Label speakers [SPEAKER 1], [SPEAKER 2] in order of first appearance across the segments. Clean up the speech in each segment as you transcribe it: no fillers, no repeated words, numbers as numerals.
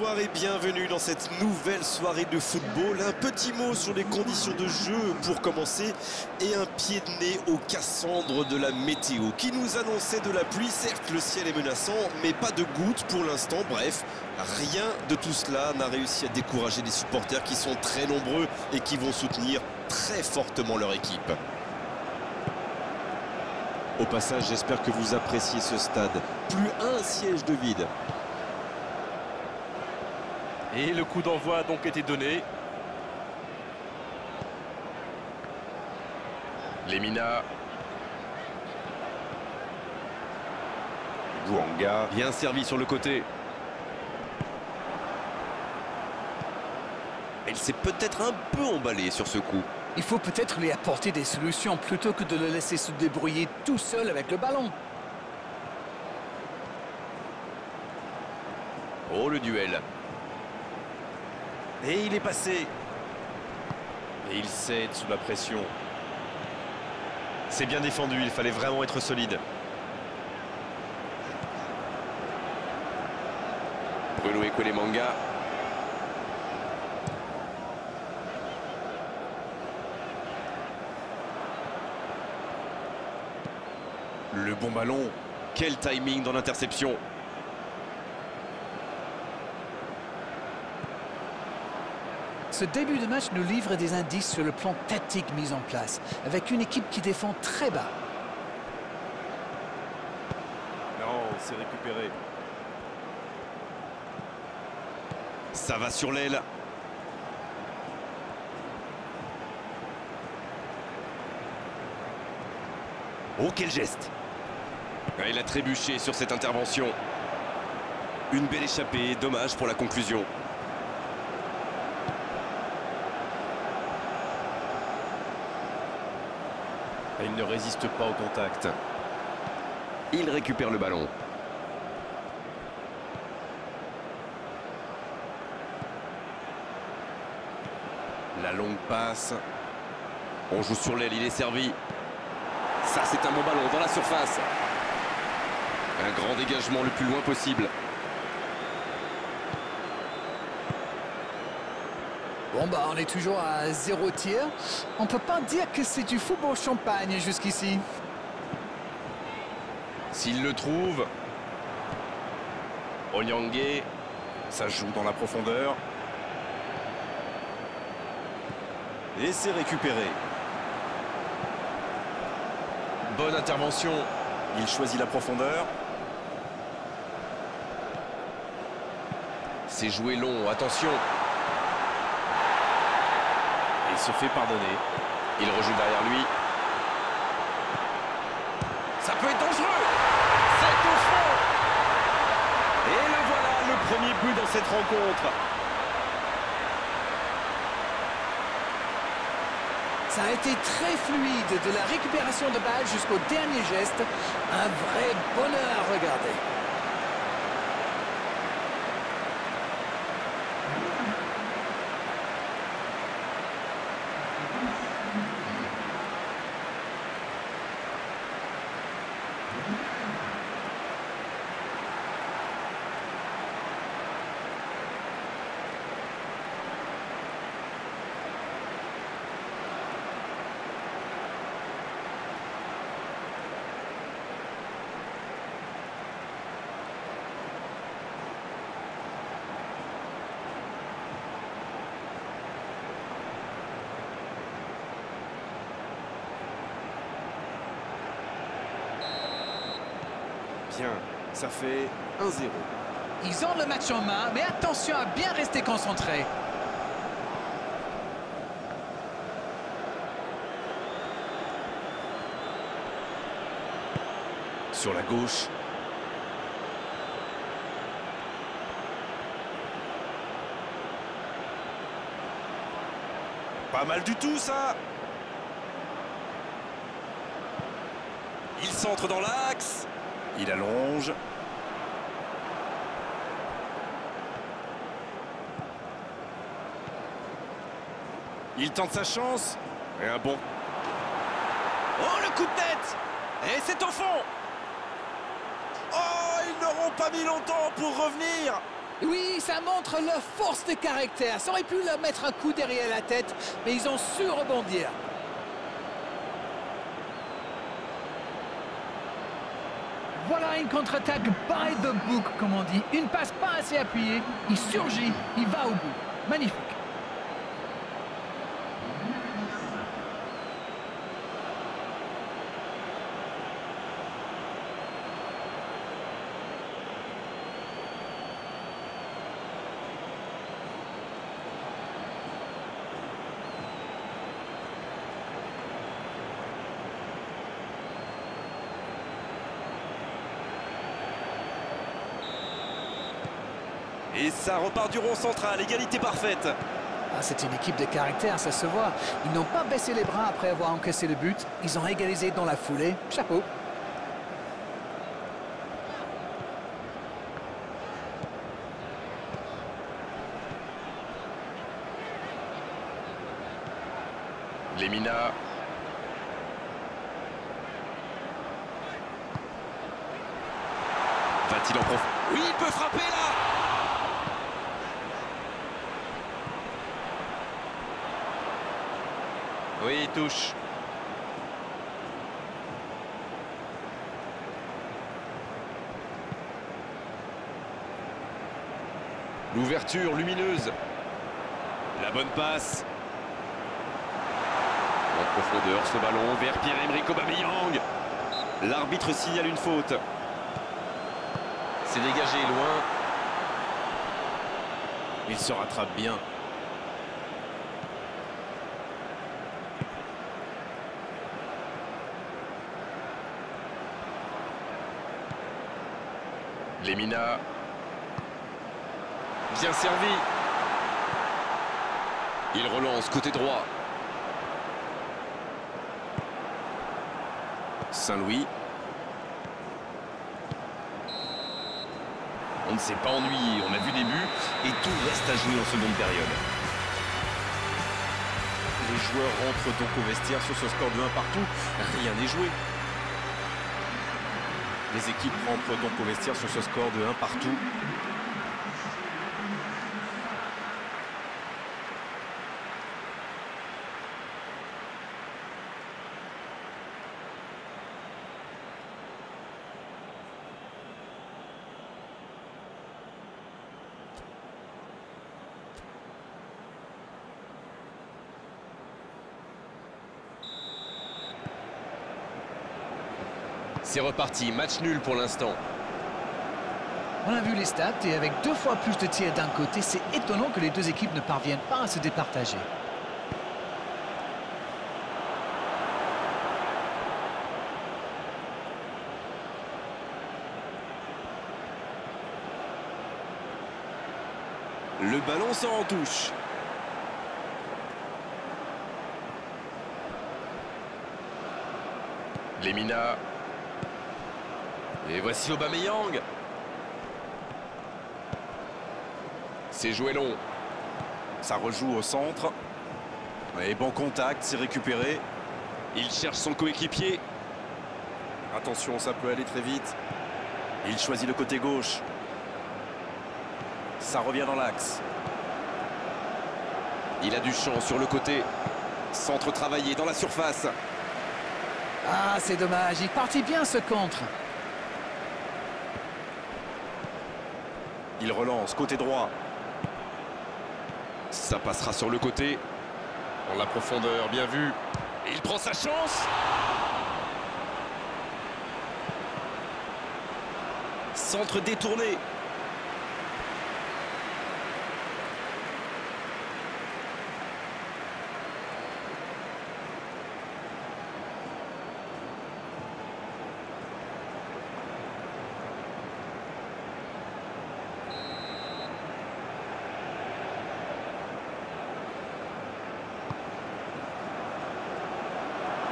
[SPEAKER 1] Bonsoir et bienvenue dans cette nouvelle soirée de football. Un petit mot sur les conditions de jeu pour commencer et un pied de nez au Cassandre de la météo qui nous annonçait de la pluie. Certes, le ciel est menaçant, mais pas de gouttes pour l'instant. Bref, rien de tout cela n'a réussi à décourager les supporters qui sont très nombreux et qui vont soutenir très fortement leur équipe. Au passage, j'espère que vous appréciez ce stade. Plus un siège de vide.
[SPEAKER 2] Et le coup d'envoi a donc été donné. Lemina. Bouanga. Bien servi sur le côté.
[SPEAKER 1] Il s'est peut-être un peu emballé sur ce coup.
[SPEAKER 3] Il faut peut-être lui apporter des solutions plutôt que de le laisser se débrouiller tout seul avec le ballon.
[SPEAKER 2] Oh, le duel.
[SPEAKER 1] Et il est passé.
[SPEAKER 2] Et il cède sous la pression. C'est bien défendu, il fallait vraiment être solide. Bruno Ekwelemanga. Le bon ballon. Quel timing dans l'interception.
[SPEAKER 3] Ce début de match nous livre des indices sur le plan tactique mis en place, avec une équipe qui défend très bas.
[SPEAKER 2] Non, c'est récupéré.
[SPEAKER 1] Ça va sur l'aile.
[SPEAKER 2] Oh, quel geste! Il a trébuché sur cette intervention.
[SPEAKER 1] Une belle échappée, dommage pour la conclusion.
[SPEAKER 2] Et il ne résiste pas au contact.
[SPEAKER 1] Il récupère le ballon.
[SPEAKER 2] La longue passe. On joue sur l'aile, il est servi. Ça, c'est un bon ballon dans la surface. Un grand dégagement le plus loin possible.
[SPEAKER 3] Bon bah on est toujours à 0 tir. On peut pas dire que c'est du football champagne jusqu'ici.
[SPEAKER 2] S'il le trouve. Onyangue. Ça joue dans la profondeur.
[SPEAKER 1] Et c'est récupéré.
[SPEAKER 2] Bonne intervention.
[SPEAKER 1] Il choisit la profondeur.
[SPEAKER 2] C'est joué long, attention. Il se fait pardonner. Il rejoue derrière lui. Ça peut être dangereux. C'est au fond.
[SPEAKER 1] Et le voilà, le premier but dans cette rencontre.
[SPEAKER 3] Ça a été très fluide, de la récupération de balle jusqu'au dernier geste. Un vrai bonheur à regarder.
[SPEAKER 1] Bien, ça fait 1-0.
[SPEAKER 3] Ils ont le match en main, mais attention à bien rester concentré.
[SPEAKER 2] Sur la gauche.
[SPEAKER 1] Pas mal du tout, ça. Il centre dans l'axe.
[SPEAKER 2] Il allonge. Il tente sa chance. Et un bon.
[SPEAKER 1] Oh, le coup de tête. Et c'est au fond. Oh, ils n'auront pas mis longtemps pour revenir.
[SPEAKER 3] Oui, ça montre leur force de caractère. Ça aurait pu leur mettre un coup derrière la tête, mais ils ont su rebondir. Voilà une contre-attaque by the book, comme on dit. Une passe pas assez appuyée. Il surgit, il va au bout. Magnifique.
[SPEAKER 1] Et ça repart du rond central, égalité parfaite.
[SPEAKER 3] Ah, c'est une équipe de caractère, ça se voit. Ils n'ont pas baissé les bras après avoir encaissé le but. Ils ont égalisé dans la foulée. Chapeau.
[SPEAKER 2] Lemina. Va-t-il en profiter? Oui, il peut frapper là. Oui, il touche. L'ouverture lumineuse. La bonne passe. En profondeur, ce ballon vers Pierre-Emerick Aubameyang.
[SPEAKER 1] L'arbitre signale une faute.
[SPEAKER 2] C'est dégagé loin. Il se rattrape bien. Lemina. Bien servi. Il relance côté droit. Saint-Louis. On ne s'est pas ennuyé, on a vu des buts et tout reste à jouer en seconde période. Les joueurs rentrent donc au vestiaire sur ce score de 1 partout, rien n'est joué. Les équipes rentrent donc au vestiaire sur ce score de 1 partout. C'est reparti, match nul pour l'instant.
[SPEAKER 3] On a vu les stats et avec 2 fois plus de tirs d'un côté, c'est étonnant que les deux équipes ne parviennent pas à se départager.
[SPEAKER 1] Le ballon sort en touche.
[SPEAKER 2] Lemina. Et voici Aubameyang. C'est joué long.
[SPEAKER 1] Ça rejoue au centre. Et bon contact, c'est récupéré.
[SPEAKER 2] Il cherche son coéquipier.
[SPEAKER 1] Attention, ça peut aller très vite. Il choisit le côté gauche. Ça revient dans l'axe.
[SPEAKER 2] Il a du champ sur le côté. Centre travaillé dans la surface.
[SPEAKER 3] Ah, c'est dommage. Il partit bien ce contre.
[SPEAKER 1] Il relance côté droit.
[SPEAKER 2] Ça passera sur le côté. Dans la profondeur, bien vu. Et il prend sa chance.
[SPEAKER 1] Centre détourné.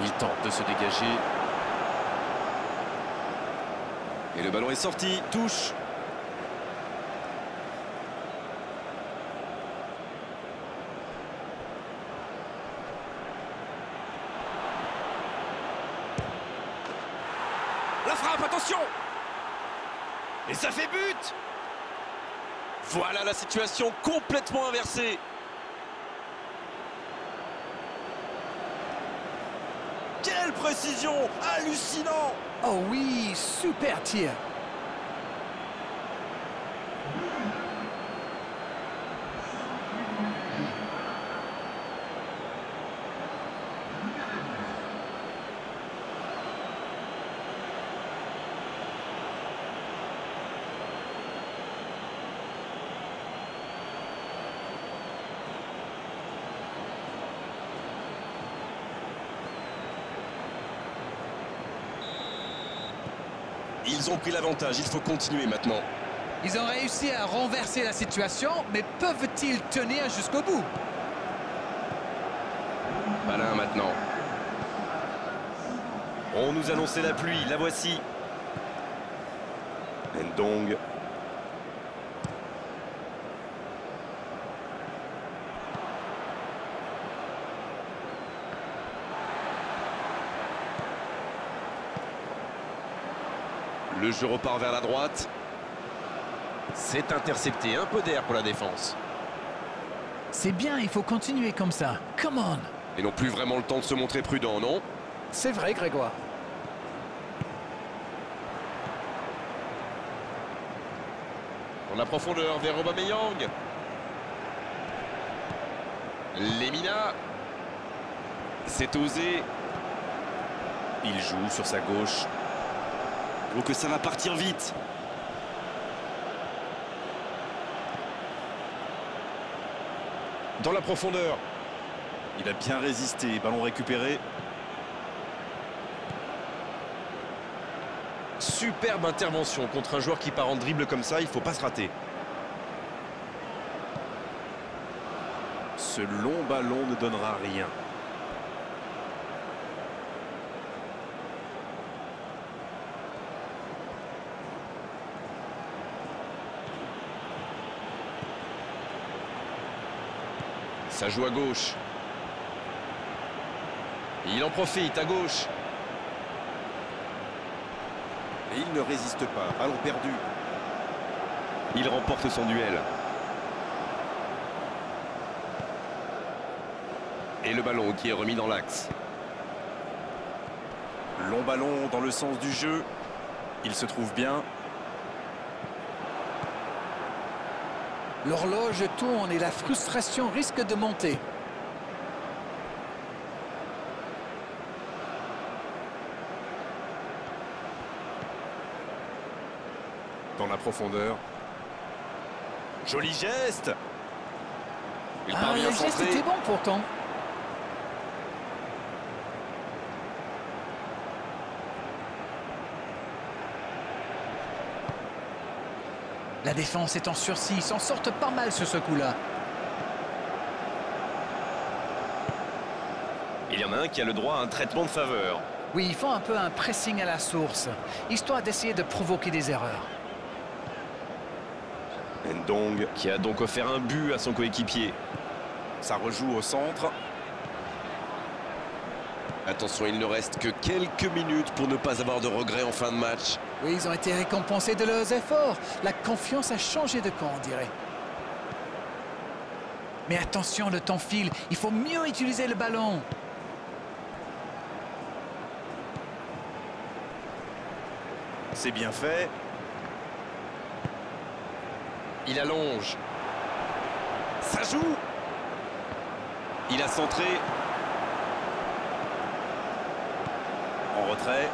[SPEAKER 2] Il tente de se dégager.
[SPEAKER 1] Et le ballon est sorti, touche. La frappe, attention. Et ça fait but.
[SPEAKER 2] Voilà la situation complètement inversée.
[SPEAKER 1] Quelle précision! Hallucinant!
[SPEAKER 3] Oh oui, super tir.
[SPEAKER 1] Ils ont pris l'avantage, il faut continuer maintenant.
[SPEAKER 3] Ils ont réussi à renverser la situation, mais peuvent-ils tenir jusqu'au bout?
[SPEAKER 2] Malin maintenant.
[SPEAKER 1] On nous annonçait la pluie, la voici. Ndong.
[SPEAKER 2] Le jeu repart vers la droite. C'est intercepté, un peu d'air pour la défense.
[SPEAKER 3] C'est bien, il faut continuer comme ça. Come on.
[SPEAKER 2] Ils n'ont plus vraiment le temps de se montrer prudents, non?
[SPEAKER 3] C'est vrai, Grégoire.
[SPEAKER 2] Dans la profondeur vers Aubameyang. Lemina. C'est osé.
[SPEAKER 1] Il joue sur sa gauche. Oh, que ça va partir vite. Dans la profondeur. Il a bien résisté. Ballon récupéré. Superbe intervention contre un joueur qui part en dribble comme ça. Il ne faut pas se rater. Ce long ballon ne donnera rien.
[SPEAKER 2] Ça joue à gauche. Il en profite à gauche.
[SPEAKER 1] Et il ne résiste pas. Ballon perdu. Il remporte son duel.
[SPEAKER 2] Et le ballon qui est remis dans l'axe.
[SPEAKER 1] Long ballon dans le sens du jeu. Il se trouve bien.
[SPEAKER 3] L'horloge tourne et la frustration risque de monter.
[SPEAKER 1] Dans la profondeur. Joli geste.
[SPEAKER 2] Il
[SPEAKER 3] Ah,
[SPEAKER 2] parvient
[SPEAKER 3] le
[SPEAKER 2] à
[SPEAKER 3] geste
[SPEAKER 2] centrer.
[SPEAKER 3] était bon pourtant. La défense est en sursis, ils s'en sortent pas mal sur ce coup-là.
[SPEAKER 1] Il y en a un qui a le droit à un traitement de faveur.
[SPEAKER 3] Oui, ils font un peu un pressing à la source, histoire d'essayer de provoquer des erreurs.
[SPEAKER 1] Ndong qui a donc offert un but à son coéquipier. Ça rejoue au centre.
[SPEAKER 2] Attention, il ne reste que quelques minutes pour ne pas avoir de regrets en fin de match.
[SPEAKER 3] Oui, ils ont été récompensés de leurs efforts. La confiance a changé de camp, on dirait. Mais attention, le temps file. Il faut mieux utiliser le ballon.
[SPEAKER 1] C'est bien fait.
[SPEAKER 2] Il allonge. Ça joue.
[SPEAKER 1] Il a centré. En retrait.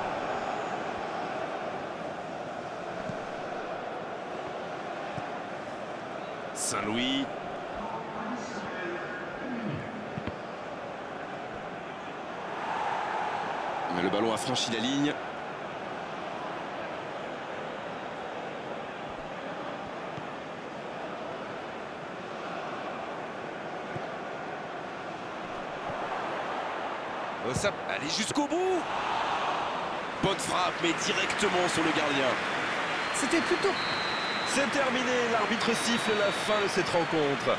[SPEAKER 1] Saint-Louis.
[SPEAKER 2] Mais le ballon a franchi la ligne. Ça, allez jusqu'au bout. Bonne frappe, mais directement sur le gardien.
[SPEAKER 3] C'était plutôt...
[SPEAKER 1] C'est terminé, l'arbitre siffle la fin de cette rencontre.